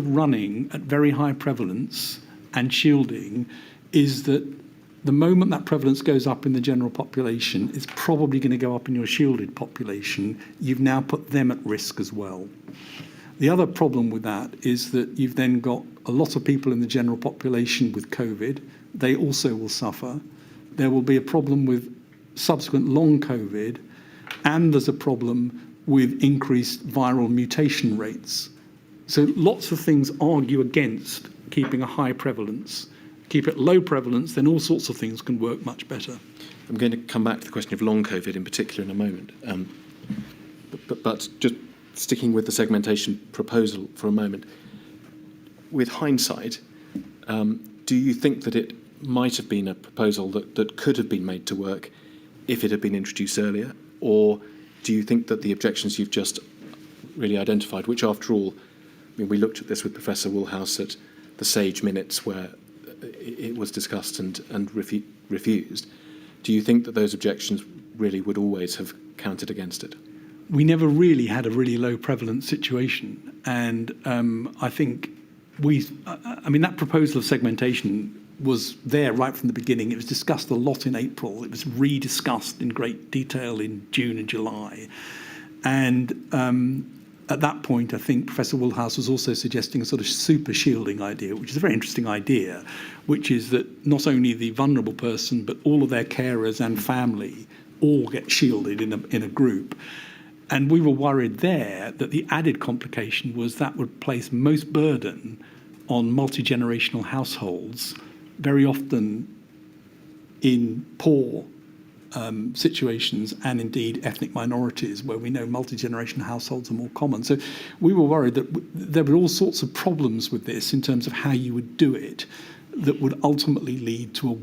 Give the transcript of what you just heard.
of running at very high prevalence and shielding is that the moment that prevalence goes up in the general population, it's probably going to go up in your shielded population. You've now put them at risk as well. The other problem with that is that you've then got a lot of people in the general population with COVID. They also will suffer. There will be a problem with subsequent long COVID, and there's a problem with increased viral mutation rates. So lots of things argue against keeping a high prevalence. Keep it low prevalence, then all sorts of things can work much better. I'm going to come back to the question of long COVID in particular in a moment. But just sticking with the segmentation proposal for a moment, with hindsight, do you think that it might have been a proposal that could have been made to work if it had been introduced earlier? Or do you think that the objections you've just really identified, which after all, I mean, we looked at this with Professor Woolhouse at the SAGE minutes where it was discussed and refused, do you think that those objections really would always have counted against it? We never really had a really low prevalence situation. And I think that proposal of segmentation was there right from the beginning. It was discussed a lot in April. It was rediscussed in great detail in June and July. And at that point, I think Professor Woolhouse was also suggesting a sort of super shielding idea, which is a very interesting idea, which is that not only the vulnerable person, but all of their carers and family all get shielded in a group. And we were worried there that the added complication was that would place most burden on multi-generational households, very often in poor situations, and indeed ethnic minorities where we know multi-generational households are more common. So we were worried that there were all sorts of problems with this in terms of how you would do it that would ultimately lead to a